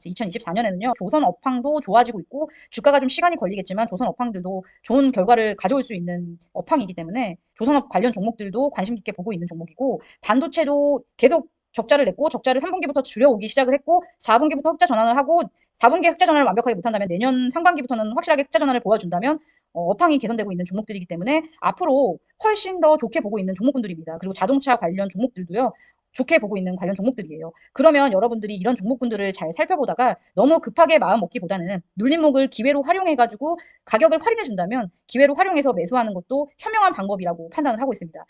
2024년에는요, 조선 업황도 좋아지고 있고, 주가가 좀 시간이 걸리겠지만, 조선 업황들도 좋은 결과를 가져올 수 있는 업황이기 때문에, 조선업 관련 종목들도 관심 깊게 보고 있는 종목이고, 반도체도 계속 적자를 냈고, 적자를 3분기부터 줄여오기 시작을 했고, 4분기부터 흑자 전환을 하고, 4분기 흑자 전환을 완벽하게 못한다면, 내년 상반기부터는 확실하게 흑자 전환을 보여준다면, 업황이 개선되고 있는 종목들이기 때문에, 앞으로 훨씬 더 좋게 보고 있는 종목군들입니다. 그리고 자동차 관련 종목들도요, 좋게 보고 있는 관련 종목들이에요. 그러면 여러분들이 이런 종목군들을 잘 살펴보다가 너무 급하게 마음 먹기보다는 눌림목을 기회로 활용해가지고 가격을 할인해준다면 기회로 활용해서 매수하는 것도 현명한 방법이라고 판단을 하고 있습니다.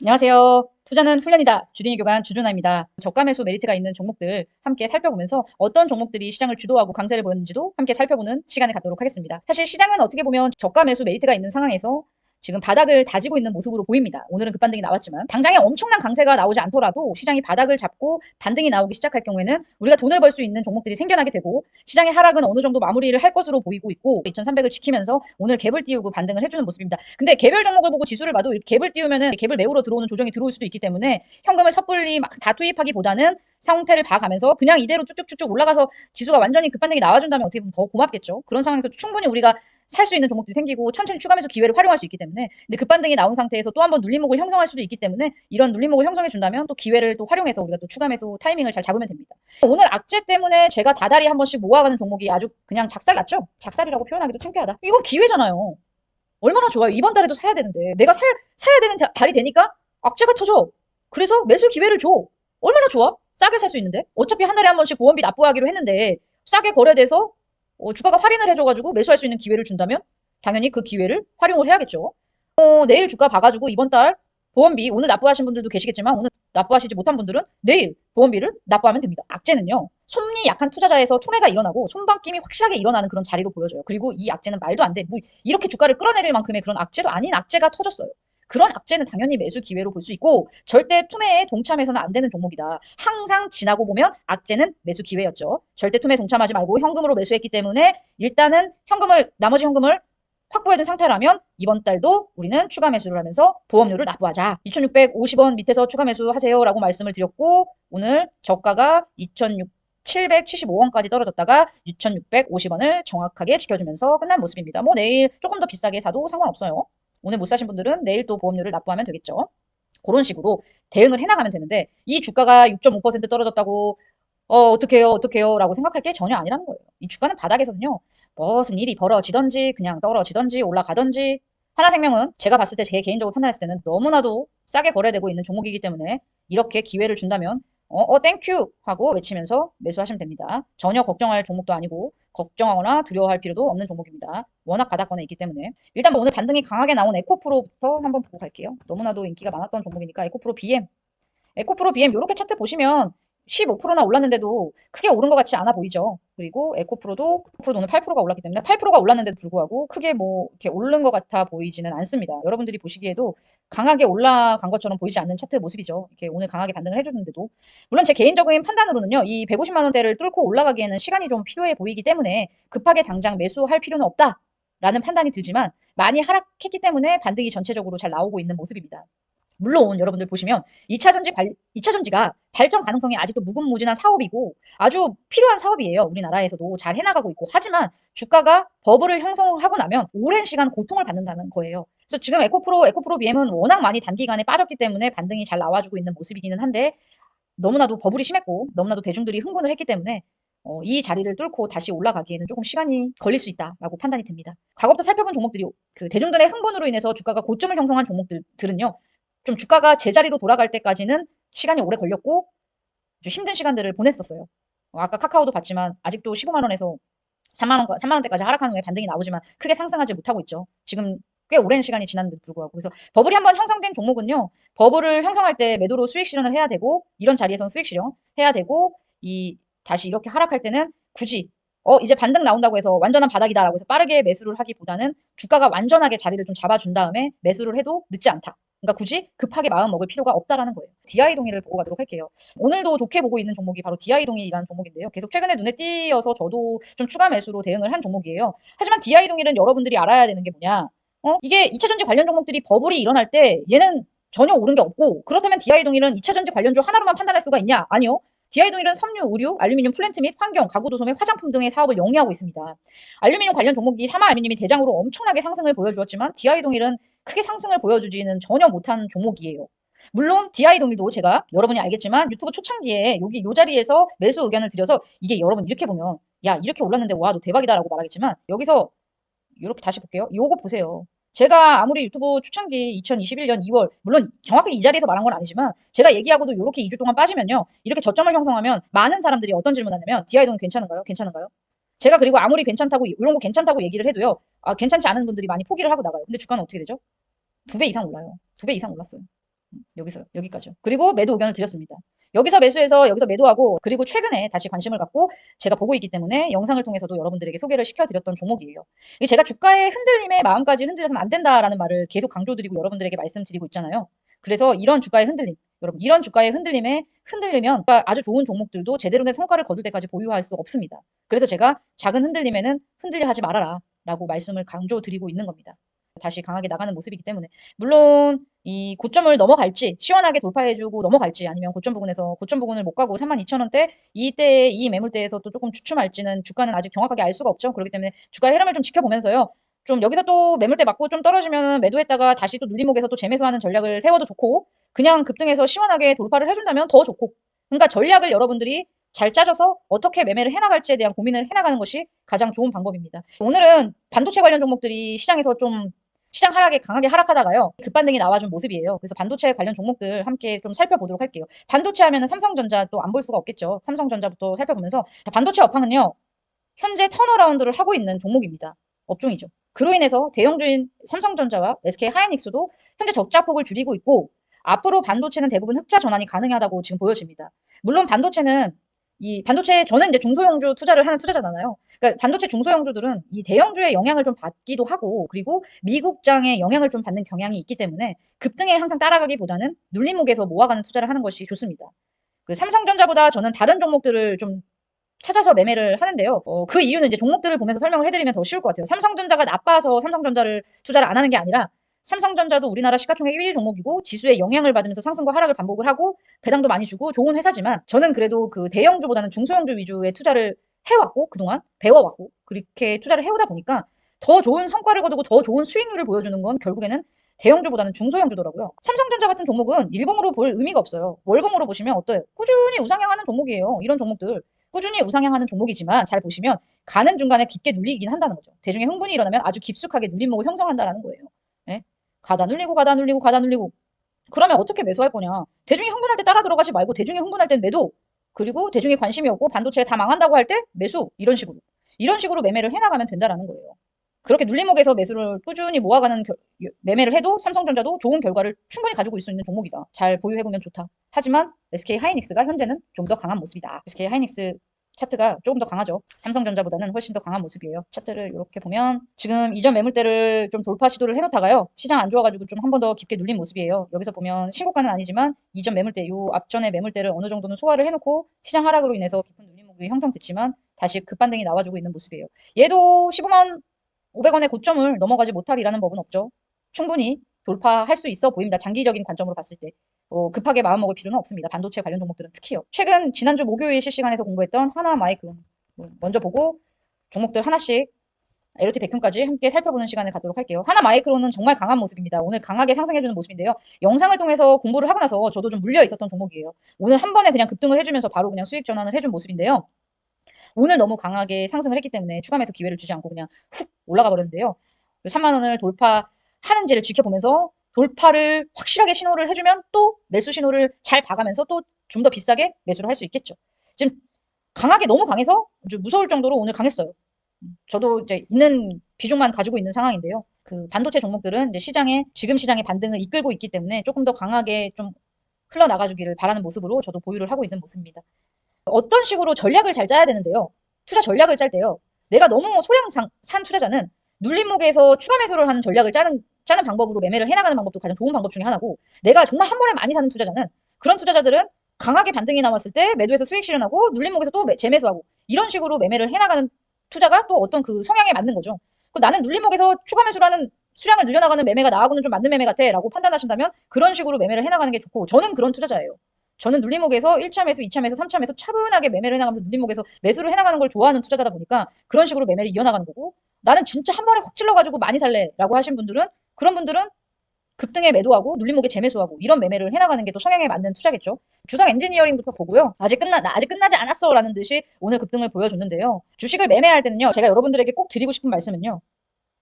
안녕하세요. 투자는 훈련이다. 주린이 교관 주준아입니다. 저가 매수 메리트가 있는 종목들 함께 살펴보면서 어떤 종목들이 시장을 주도하고 강세를 보였는지도 함께 살펴보는 시간을 갖도록 하겠습니다. 사실 시장은 어떻게 보면 저가 매수 메리트가 있는 상황에서 지금 바닥을 다지고 있는 모습으로 보입니다. 오늘은 급반등이 나왔지만 당장에 엄청난 강세가 나오지 않더라도 시장이 바닥을 잡고 반등이 나오기 시작할 경우에는 우리가 돈을 벌 수 있는 종목들이 생겨나게 되고 시장의 하락은 어느 정도 마무리를 할 것으로 보이고 있고 2300을 지키면서 오늘 갭을 띄우고 반등을 해주는 모습입니다. 근데 개별 종목을 보고 지수를 봐도 갭을 띄우면은 갭을 매우로 들어오는 조정이 들어올 수도 있기 때문에 현금을 섣불리 막 다 투입하기보다는 상태를 봐가면서 그냥 이대로 쭉쭉쭉쭉 올라가서 지수가 완전히 급반등이 나와준다면 어떻게 보면 더 고맙겠죠. 그런 상황에서 충분히 우리가 살 수 있는 종목들이 생기고 천천히 추가 매수 기회를 활용할 수 있기 때문에 근데 급반등이 나온 상태에서 또 한번 눌림목을 형성할 수도 있기 때문에 이런 눌림목을 형성해 준다면 또 기회를 또 활용해서 우리가 또 추가 매수 타이밍을 잘 잡으면 됩니다. 오늘 악재 때문에 제가 다달이 한 번씩 모아가는 종목이 아주 그냥 작살났죠? 작살이라고 표현하기도 창피하다. 이건 기회잖아요. 얼마나 좋아요. 이번 달에도 사야 되는데 내가 사야 되는 달이 되니까 악재가 터져. 그래서 매수 기회를 줘. 얼마나 좋아? 싸게 살 수 있는데 어차피 한 달에 한 번씩 보험비 납부하기로 했는데 싸게 거래돼서 주가가 할인을 해줘가지고 매수할 수 있는 기회를 준다면 당연히 그 기회를 활용을 해야겠죠. 내일 주가 봐가지고 이번 달 보험비 오늘 납부하신 분들도 계시겠지만 오늘 납부하시지 못한 분들은 내일 보험비를 납부하면 됩니다. 악재는요. 손이 약한 투자자에서 투매가 일어나고 손방김이 확실하게 일어나는 그런 자리로 보여져요. 그리고 이 악재는 말도 안 돼. 뭐 이렇게 주가를 끌어내릴 만큼의 그런 악재도 아닌 악재가 터졌어요. 그런 악재는 당연히 매수 기회로 볼 수 있고 절대 투매에 동참해서는 안 되는 종목이다. 항상 지나고 보면 악재는 매수 기회였죠. 절대 투매에 동참하지 말고 현금으로 매수했기 때문에 일단은 나머지 현금을 확보해둔 상태라면 이번 달도 우리는 추가 매수를 하면서 보험료를 납부하자. 2,650원 밑에서 추가 매수하세요 라고 말씀을 드렸고 오늘 저가가 2,775원까지 떨어졌다가 2,650원을 정확하게 지켜주면서 끝난 모습입니다. 뭐 내일 조금 더 비싸게 사도 상관없어요. 오늘 못 사신 분들은 내일 또 보험료를 납부하면 되겠죠. 그런 식으로 대응을 해나가면 되는데 이 주가가 6.5% 떨어졌다고 어떡해요 라고 생각할 게 전혀 아니라는 거예요. 이 주가는 바닥에서는요. 무슨 일이 벌어지던지 그냥 떨어지던지 올라가던지 하나생명은 제가 봤을 때 제 개인적으로 판단했을 때는 너무나도 싸게 거래되고 있는 종목이기 때문에 이렇게 기회를 준다면 땡큐 하고 외치면서 매수하시면 됩니다. 전혀 걱정할 종목도 아니고 걱정하거나 두려워할 필요도 없는 종목입니다. 워낙 바닥권에 있기 때문에 일단 오늘 반등이 강하게 나온 에코프로부터 한번 보고 갈게요. 너무나도 인기가 많았던 종목이니까 에코프로 BM 이렇게 차트 보시면 15%나 올랐는데도 크게 오른 것 같지 않아 보이죠. 그리고 에코프로도 오늘 8%가 올랐기 때문에 8%가 올랐는데도 불구하고 크게 뭐 이렇게 오른 것 같아 보이지는 않습니다. 여러분들이 보시기에도 강하게 올라간 것처럼 보이지 않는 차트 모습이죠. 이렇게 오늘 강하게 반등을 해주는데도 물론 제 개인적인 판단으로는요. 이 150만 원대를 뚫고 올라가기에는 시간이 좀 필요해 보이기 때문에 급하게 당장 매수할 필요는 없다라는 판단이 들지만 많이 하락했기 때문에 반등이 전체적으로 잘 나오고 있는 모습입니다. 물론 여러분들 보시면 2차전지가 발전 가능성이 아직도 무궁무진한 사업이고 아주 필요한 사업이에요. 우리나라에서도 잘 해나가고 있고 하지만 주가가 버블을 형성하고 나면 오랜 시간 고통을 받는다는 거예요. 그래서 지금 에코프로 BM은 워낙 많이 단기간에 빠졌기 때문에 반등이 잘 나와주고 있는 모습이기는 한데 너무나도 버블이 심했고 너무나도 대중들이 흥분을 했기 때문에 이 자리를 뚫고 다시 올라가기에는 조금 시간이 걸릴 수 있다라고 판단이 듭니다. 과거부터 살펴본 종목들이 그 대중들의 흥분으로 인해서 주가가 고점을 형성한 종목들은요. 좀 주가가 제자리로 돌아갈 때까지는 시간이 오래 걸렸고 좀 힘든 시간들을 보냈었어요. 아까 카카오도 봤지만 아직도 15만 원에서 3만 원대까지 하락한 후에 반등이 나오지만 크게 상승하지 못하고 있죠. 지금 꽤 오랜 시간이 지났는데도 불구하고. 그래서 버블이 한번 형성된 종목은요. 버블을 형성할 때 매도로 수익 실현을 해야 되고 이런 자리에서는 수익 실현 해야 되고 다시 이렇게 하락할 때는 굳이 이제 반등 나온다고 해서 완전한 바닥이다라고 해서 빠르게 매수를 하기보다는 주가가 완전하게 자리를 좀 잡아준 다음에 매수를 해도 늦지 않다. 그러니까 굳이 급하게 마음 먹을 필요가 없다라는 거예요. DI 동일을 보고 가도록 할게요. 오늘도 좋게 보고 있는 종목이 바로 DI 동일이라는 종목인데요. 계속 최근에 눈에 띄어서 저도 좀 추가 매수로 대응을 한 종목이에요. 하지만 DI 동일은 여러분들이 알아야 되는 게 뭐냐? 이게 2차전지 관련 종목들이 버블이 일어날 때 얘는 전혀 오른 게 없고, 그렇다면 DI 동일은 2차 전지 관련주 하나로만 판단할 수가 있냐? 아니요. DI 동일은 섬유, 의류, 알루미늄 플랜트 및 환경, 가구 도소 및 화장품 등의 사업을 영위하고 있습니다. 알루미늄 관련 종목이 사마 알루미늄이 대장으로 엄청나게 상승을 보여주었지만 DI 동일은 크게 상승을 보여주지는 전혀 못한 종목이에요. 물론 DI 동일도 제가 여러분이 알겠지만 유튜브 초창기에 여기 요 자리에서 매수 의견을 드려서, 이게 여러분 이렇게 보면 야 이렇게 올랐는데 와 너 대박이다라고 말하겠지만, 여기서 이렇게 다시 볼게요. 요거 보세요. 제가 아무리 유튜브 초창기 2021년 2월, 물론 정확히 이 자리에서 말한 건 아니지만 제가 얘기하고도 이렇게 2주 동안 빠지면요, 이렇게 저점을 형성하면 많은 사람들이 어떤 질문하냐면 DI동 괜찮은가요? 괜찮은가요? 제가 그리고 아무리 괜찮다고 이런 거 괜찮다고 얘기를 해도요, 괜찮지 않은 분들이 많이 포기를 하고 나가요. 근데 주가는 어떻게 되죠? 2배 이상 올라요. 2배 이상 올랐어요. 여기서 여기까지요. 그리고 매도 의견을 드렸습니다. 여기서 매수해서 여기서 매도하고, 그리고 최근에 다시 관심을 갖고 제가 보고 있기 때문에 영상을 통해서도 여러분들에게 소개를 시켜드렸던 종목이에요. 이게 제가 주가의 흔들림에 마음까지 흔들려서는 안 된다라는 말을 계속 강조드리고 여러분들에게 말씀드리고 있잖아요. 그래서 이런 주가의 흔들림, 여러분 이런 주가의 흔들림에 흔들리면 아주 좋은 종목들도 제대로 된 성과를 거둘 때까지 보유할 수 없습니다. 그래서 제가 작은 흔들림에는 흔들려 하지 말아라 라고 말씀을 강조드리고 있는 겁니다. 다시 강하게 나가는 모습이기 때문에, 물론 이 고점을 넘어갈지, 시원하게 돌파해주고 넘어갈지, 아니면 고점 부근에서 고점 부근을 못 가고 32,000원대 이때 이 매물대에서 또 조금 주춤할지는 주가는 아직 정확하게 알 수가 없죠. 그렇기 때문에 주가의 흐름을 좀 지켜보면서요, 좀 여기서 또 매물대 맞고 좀 떨어지면 매도했다가 다시 또 눌림목에서 또 재매수하는 전략을 세워도 좋고, 그냥 급등해서 시원하게 돌파를 해준다면 더 좋고, 그러니까 전략을 여러분들이 잘 짜줘서 어떻게 매매를 해나갈지에 대한 고민을 해나가는 것이 가장 좋은 방법입니다. 오늘은 반도체 관련 종목들이 시장에서 좀 시장 하락에 강하게 하락하다가요, 급반등이 나와준 모습이에요. 그래서 반도체 관련 종목들 함께 좀 살펴보도록 할게요. 반도체 하면은 삼성전자 또 안 볼 수가 없겠죠. 삼성전자부터 살펴보면서, 반도체 업황은요, 현재 턴어라운드를 하고 있는 종목입니다. 업종이죠. 그로 인해서 대형주인 삼성전자와 SK 하이닉스도 현재 적자폭을 줄이고 있고, 앞으로 반도체는 대부분 흑자 전환이 가능하다고 지금 보여집니다. 물론 반도체는, 이 반도체, 저는 이제 중소형주 투자를 하는 투자자잖아요. 그러니까 반도체 중소형주들은 이 대형주의 영향을 좀 받기도 하고, 그리고 미국장의 영향을 좀 받는 경향이 있기 때문에 급등에 항상 따라가기보다는 눌림목에서 모아가는 투자를 하는 것이 좋습니다. 그 삼성전자보다 저는 다른 종목들을 좀 찾아서 매매를 하는데요. 그 이유는 이제 종목들을 보면서 설명을 해드리면 더 쉬울 것 같아요. 삼성전자가 나빠서 삼성전자를 투자를 안 하는 게 아니라, 삼성전자도 우리나라 시가총액 1위 종목이고 지수의 영향을 받으면서 상승과 하락을 반복을 하고 배당도 많이 주고 좋은 회사지만, 저는 그래도 그 대형주보다는 중소형주 위주의 투자를 해왔고, 그동안 배워왔고, 그렇게 투자를 해오다 보니까 더 좋은 성과를 거두고 더 좋은 수익률을 보여주는 건 결국에는 대형주보다는 중소형주더라고요. 삼성전자 같은 종목은 일봉으로 볼 의미가 없어요. 월봉으로 보시면 어때요? 꾸준히 우상향하는 종목이에요. 이런 종목들 꾸준히 우상향하는 종목이지만, 잘 보시면 가는 중간에 깊게 눌리긴 한다는 거죠. 대중의 흥분이 일어나면 아주 깊숙하게 눌림목을 형성한다라는 거예요. 예? 가다 눌리고 가다 눌리고 가다 눌리고. 그러면 어떻게 매수할 거냐? 대중이 흥분할 때 따라 들어가지 말고 대중이 흥분할 땐 매도, 그리고 대중이 관심이 없고 반도체가 다 망한다고 할 때 매수, 이런 식으로 매매를 해나가면 된다라는 거예요. 그렇게 눌림목에서 매수를 꾸준히 모아가는 매매를 해도 삼성전자도 좋은 결과를 충분히 가지고 있을 수 있는 종목이다. 잘 보유해보면 좋다. 하지만 SK 하이닉스가 현재는 좀 더 강한 모습이다. SK 하이닉스 차트가 조금 더 강하죠. 삼성전자보다는 훨씬 더 강한 모습이에요. 차트를 이렇게 보면 지금 이전 매물대를 좀 돌파 시도를 해놓다가요, 시장 안 좋아가지고 좀 한 번 더 깊게 눌린 모습이에요. 여기서 보면 신고가는 아니지만 이전 매물대, 요 앞전의 매물대를 어느 정도는 소화를 해놓고 시장 하락으로 인해서 깊은 눌림목이 형성됐지만 다시 급반등이 나와주고 있는 모습이에요. 얘도 15만 500원의 고점을 넘어가지 못하리라는 법은 없죠. 충분히 돌파할 수 있어 보입니다. 장기적인 관점으로 봤을 때. 급하게 마음먹을 필요는 없습니다. 반도체 관련 종목들은 특히요. 최근 지난주 목요일 실시간에서 공부했던 하나 마이크론 먼저 보고 종목들 하나씩 LOT 백흉까지 함께 살펴보는 시간을 갖도록 할게요. 하나 마이크론은 정말 강한 모습입니다. 오늘 강하게 상승해주는 모습인데요. 영상을 통해서 공부를 하고 나서 저도 좀 물려 있었던 종목이에요. 오늘 한 번에 그냥 급등을 해주면서 바로 그냥 수익 전환을 해준 모습인데요. 오늘 너무 강하게 상승을 했기 때문에 추가 매수 기회를 주지 않고 그냥 훅 올라가 버렸는데요. 3만 원을 돌파하는지를 지켜보면서 돌파를 확실하게 신호를 해주면 또 매수 신호를 잘 봐가면서 또 좀 더 비싸게 매수를 할 수 있겠죠. 지금 강하게 너무 강해서 좀 무서울 정도로 오늘 강했어요. 저도 이제 있는 비중만 가지고 있는 상황인데요. 그 반도체 종목들은 이제 지금 시장의 반등을 이끌고 있기 때문에 조금 더 강하게 좀 흘러나가주기를 바라는 모습으로 저도 보유를 하고 있는 모습입니다. 어떤 식으로 전략을 잘 짜야 되는데요. 투자 전략을 짤 때요, 내가 너무 소량산 투자자는 눌림목에서 추가 매수를 하는 전략을 짜는 방법으로 매매를 해나가는 방법도 가장 좋은 방법 중에 하나고, 내가 정말 한 번에 많이 사는 투자자는, 그런 투자자들은 강하게 반등이 나왔을 때 매도해서 수익 실현하고 눌림목에서 또 재매수하고, 이런 식으로 매매를 해나가는 투자가 또 어떤 그 성향에 맞는 거죠. 나는 눌림목에서 추가 매수를 하는 수량을 늘려나가는 매매가 나하고는 좀 맞는 매매 같아 라고 판단하신다면 그런 식으로 매매를 해나가는 게 좋고, 저는 그런 투자자예요. 저는 눌림목에서 1차 매수, 2차 매수, 3차 매수 차분하게 매매를 해나가면서 눌림목에서 매수를 해나가는 걸 좋아하는 투자자다 보니까 그런 식으로 매매를 이어나가는 거고, 나는 진짜 한 번에 확 찔러가지고 많이 살래 라고 하신 분들은, 그런 분들은 급등에 매도하고 눌림목에 재매수하고 이런 매매를 해나가는 게 또 성향에 맞는 투자겠죠. 주성 엔지니어링부터 보고요. 아직 끝나지 않았어 라는 듯이 오늘 급등을 보여줬는데요. 주식을 매매할 때는요, 제가 여러분들에게 꼭 드리고 싶은 말씀은요,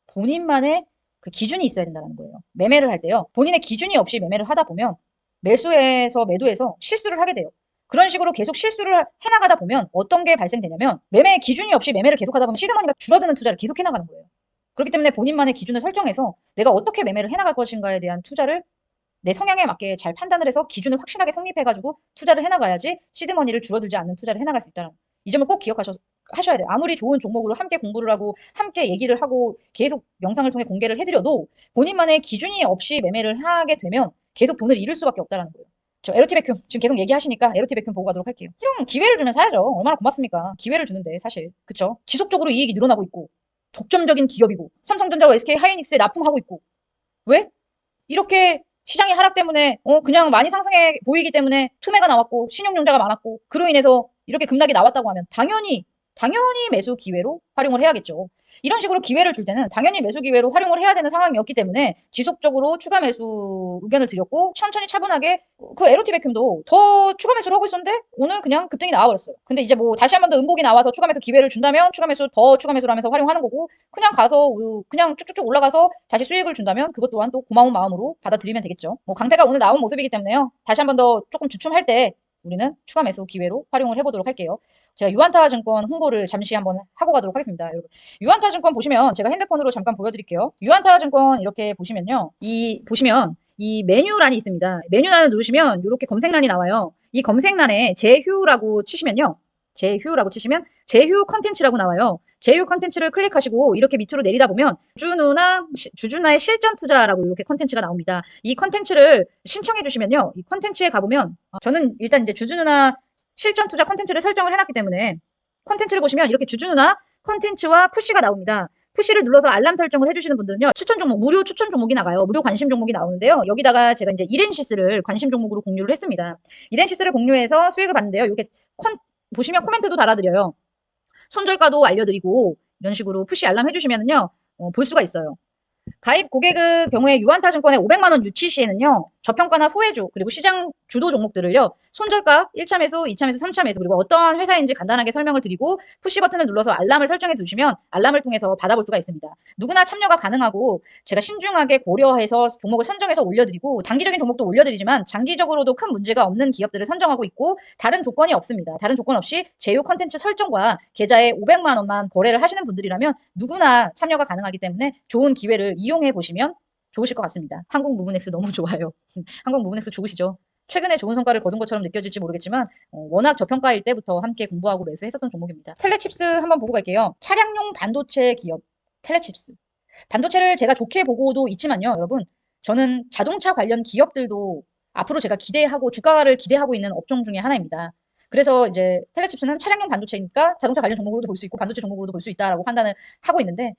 본인만의 그 기준이 있어야 된다는 거예요. 매매를 할 때요, 본인의 기준이 없이 매매를 하다 보면 매수해서 매도해서 실수를 하게 돼요. 그런 식으로 계속 실수를 해나가다 보면 어떤 게 발생되냐면, 매매의 기준이 없이 매매를 계속 하다 보면 시드머니가 줄어드는 투자를 계속 해나가는 거예요. 그렇기 때문에 본인만의 기준을 설정해서 내가 어떻게 매매를 해나갈 것인가에 대한 투자를 내 성향에 맞게 잘 판단을 해서 기준을 확실하게 성립해가지고 투자를 해나가야지 시드머니를 줄어들지 않는 투자를 해나갈 수 있다는, 이 점을 꼭 하셔야 돼요. 아무리 좋은 종목으로 함께 공부를 하고 함께 얘기를 하고 계속 영상을 통해 공개를 해드려도 본인만의 기준이 없이 매매를 하게 되면 계속 돈을 잃을 수밖에 없다는 거예요. 저 LOT 백큐 지금 계속 얘기하시니까 LOT 백큐 보고 가도록 할게요. 이런 기회를 주면 사야죠. 얼마나 고맙습니까? 기회를 주는데 사실. 그쵸? 지속적으로 이익이 늘어나고 있고 독점적인 기업이고 삼성전자와 SK 하이닉스에 납품하고 있고, 왜? 이렇게 시장의 하락 때문에 그냥 많이 상승해 보이기 때문에 투매가 나왔고 신용융자가 많았고, 그로 인해서 이렇게 급락이 나왔다고 하면 당연히 매수 기회로 활용을 해야겠죠. 이런 식으로 기회를 줄 때는 당연히 매수 기회로 활용을 해야 되는 상황이었기 때문에 지속적으로 추가 매수 의견을 드렸고, 천천히 차분하게 그 LOT 백큐도 더 추가 매수를 하고 있었는데 오늘 그냥 급등이 나와버렸어요. 근데 이제 뭐 다시 한 번 더 음봉이 나와서 추가 매수 기회를 준다면 추가 매수를 하면서 활용하는 거고, 그냥 가서 그냥 쭉쭉쭉 올라가서 다시 수익을 준다면 그것 또한 또 고마운 마음으로 받아들이면 되겠죠. 뭐 강세가 오늘 나온 모습이기 때문에요, 다시 한 번 더 조금 주춤할 때 우리는 추가 매수 기회로 활용을 해보도록 할게요. 제가 유한타증권 홍보를 잠시 한번 하고 가도록 하겠습니다. 여러분, 유한타증권 보시면 제가 핸드폰으로 잠깐 보여드릴게요. 유한타증권 이렇게 보시면요, 보시면 이 메뉴란이 있습니다. 메뉴란을 누르시면 이렇게 검색란이 나와요. 이 검색란에 제휴라고 치시면 제휴 컨텐츠라고 나와요. 제휴 컨텐츠를 클릭하시고 이렇게 밑으로 내리다 보면 주주나의 실전 투자라고 이렇게 컨텐츠가 나옵니다. 이 컨텐츠를 신청해 주시면요, 이 컨텐츠에 가보면 저는 일단 이제 주주누나 실전 투자 컨텐츠를 설정을 해놨기 때문에 컨텐츠를 보시면 이렇게 주주누나 컨텐츠와 푸시가 나옵니다. 푸시를 눌러서 알람 설정을 해주시는 분들은요, 추천 종목, 무료 추천 종목이 나가요. 무료 관심 종목이 나오는데요, 여기다가 제가 이제 이렌시스를 관심 종목으로 공유를 했습니다. 이렌시스를 공유해서 수익을 받는데요, 이렇게 보시면 코멘트도 달아드려요. 손절가도 알려드리고 이런 식으로 푸시 알람 해주시면은요, 볼 수가 있어요. 가입 고객의 경우에 유한타증권의 500만 원 유치 시에는요, 저평가나 소외주 그리고 시장 주도 종목들을요, 손절가 1차 매수, 2차 매수, 3차 매수 그리고 어떠한 회사인지 간단하게 설명을 드리고 푸시 버튼을 눌러서 알람을 설정해 두시면 알람을 통해서 받아볼 수가 있습니다. 누구나 참여가 가능하고 제가 신중하게 고려해서 종목을 선정해서 올려드리고 단기적인 종목도 올려드리지만 장기적으로도 큰 문제가 없는 기업들을 선정하고 있고, 다른 조건이 없습니다. 다른 조건 없이 제휴 컨텐츠 설정과 계좌에 500만 원만 거래를 하시는 분들이라면 누구나 참여가 가능하기 때문에 좋은 기회를 이용해 보시면 좋으실 것 같습니다. 한국무브넥스 너무 좋아요. 한국무브넥스 좋으시죠? 최근에 좋은 성과를 거둔 것처럼 느껴질지 모르겠지만 워낙 저평가일 때부터 함께 공부하고 매수했었던 종목입니다. 텔레칩스 한번 보고 갈게요. 차량용 반도체 기업 텔레칩스. 반도체를 제가 좋게 보고도 있지만요, 여러분, 저는 자동차 관련 기업들도 앞으로 제가 기대하고 주가를 기대하고 있는 업종 중에 하나입니다. 그래서 이제 텔레칩스는 차량용 반도체니까 자동차 관련 종목으로도 볼 수 있고 반도체 종목으로도 볼 수 있다라고 판단을 하고 있는데,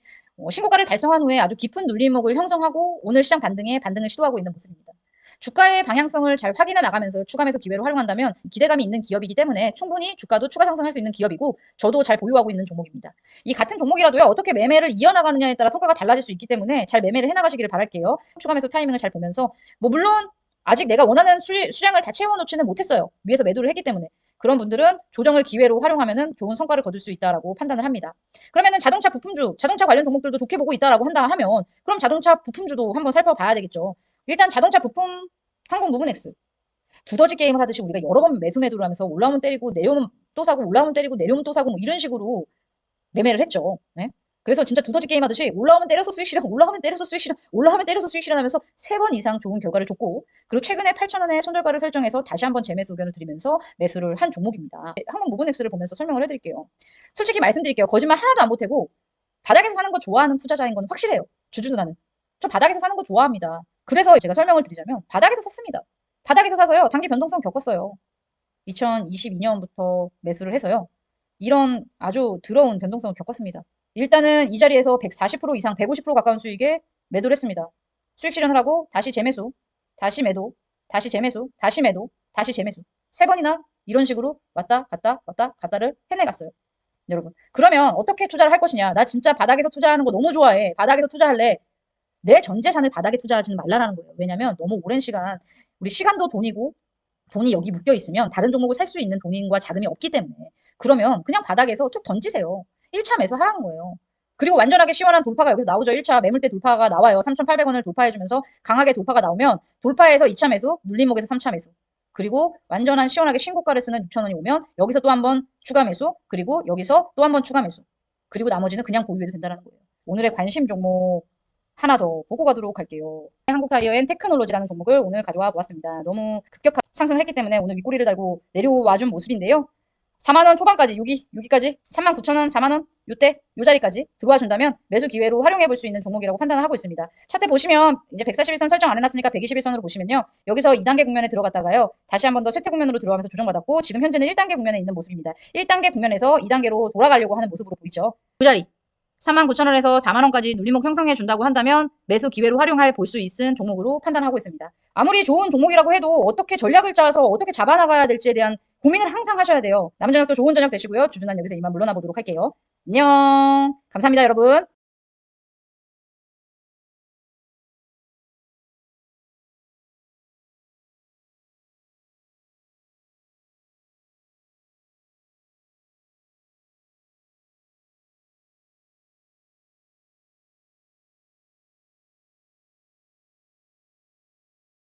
신고가를 달성한 후에 아주 깊은 눌림목을 형성하고 오늘 시장 반등을 시도하고 있는 모습입니다. 주가의 방향성을 잘 확인해 나가면서 추가 매수 기회로 활용한다면 기대감이 있는 기업이기 때문에 충분히 주가도 추가 상승할 수 있는 기업이고 저도 잘 보유하고 있는 종목입니다. 이 같은 종목이라도요, 어떻게 매매를 이어나가느냐에 따라 성과가 달라질 수 있기 때문에 잘 매매를 해나가시기를 바랄게요. 추가 매수 타이밍을 잘 보면서, 물론 아직 내가 원하는 수량을 다 채워놓지는 못했어요. 위에서 매도를 했기 때문에. 그런 분들은 조정을 기회로 활용하면은 좋은 성과를 거둘 수 있다라고 판단을 합니다. 그러면은 자동차 부품주, 자동차 관련 종목들도 좋게 보고 있다라고 한다 하면 그럼 자동차 부품주도 한번 살펴봐야 되겠죠. 일단 자동차 부품 한국무브넥스. 두더지 게임을 하듯이 우리가 여러 번 매도를 하면서 올라오면 때리고 내려오면 또 사고 올라오면 때리고 내려오면 또 사고 뭐 이런 식으로 매매를 했죠. 네? 그래서 진짜 두더지 게임 하듯이 올라오면 때려서 수익 실현, 올라오면 때려서 수익 실현, 올라오면 때려서 수익 실현하면서 3번 이상 좋은 결과를 줬고, 그리고 최근에 8,000원에 손절가를 설정해서 다시 한번 재매수 의견을 드리면서 매수를 한 종목입니다. 한국무브넥스를 보면서 설명을 해드릴게요. 솔직히 말씀드릴게요. 거짓말 하나도 안 보태고 바닥에서 사는 거 좋아하는 투자자인 건 확실해요. 주주누나는. 저 바닥에서 사는 거 좋아합니다. 그래서 제가 설명을 드리자면 바닥에서 샀습니다. 바닥에서 사서요, 단기 변동성 겪었어요. 2022년부터 매수를 해서요, 이런 아주 더러운 변동성을 겪었습니다. 일단은 이 자리에서 140% 이상 150% 가까운 수익에 매도를 했습니다. 수익 실현을 하고 다시 재매수, 다시 매도, 다시 재매수, 다시 매도, 다시 재매수. 3번이나 이런 식으로 왔다 갔다 왔다 갔다를 해내갔어요. 여러분. 그러면 어떻게 투자를 할 것이냐. 나 진짜 바닥에서 투자하는 거 너무 좋아해. 바닥에서 투자할래. 내 전 재산을 바닥에 투자하지는 말라라는 거예요. 왜냐면 너무 오랜 시간, 우리 시간도 돈이고 돈이 여기 묶여 있으면 다른 종목을 살 수 있는 돈과 자금이 없기 때문에 그러면 그냥 바닥에서 쭉 던지세요. 1차 매수하라는 거예요. 그리고 완전하게 시원한 돌파가 여기서 나오죠. 1차 매물대 돌파가 나와요. 3,800원을 돌파해주면서 강하게 돌파가 나오면 돌파해서 2차 매수, 눌림목에서 3차 매수. 그리고 완전한 시원하게 신고가를 쓰는 6,000원이 오면 여기서 또 한 번 추가 매수, 그리고 여기서 또 한 번 추가 매수. 그리고 나머지는 그냥 보유해도 된다는 거예요. 오늘의 관심 종목 하나 더 보고 가도록 할게요. 한국타이어앤 테크놀로지라는 종목을 오늘 가져와 보았습니다. 너무 급격한 상승을 했기 때문에 오늘 윗꼬리를 달고 내려와준 모습인데요. 4만원 초반까지 여기까지 39,000원 4만원 요때 요 자리까지 들어와 준다면 매수 기회로 활용해 볼 수 있는 종목이라고 판단을 하고 있습니다. 차트 보시면 이제 141선 설정 안 해놨으니까 121선으로 보시면요. 여기서 2단계 국면에 들어갔다가요. 다시 한 번 더 쇠퇴 국면으로 들어가면서 조정받았고 지금 현재는 1단계 국면에 있는 모습입니다. 1단계 국면에서 2단계로 돌아가려고 하는 모습으로 보이죠. 그 자리 39,000원에서 4만원까지 눌림목 형성해 준다고 한다면 매수 기회로 활용할 볼 수 있는 종목으로 판단하고 있습니다. 아무리 좋은 종목이라고 해도 어떻게 전략을 짜서 어떻게 잡아나가야 될지에 대한 고민을 항상 하셔야 돼요. 남은 저녁도 좋은 저녁 되시고요. 주준한 여기서 이만 물러나 보도록 할게요. 안녕. 감사합니다, 여러분.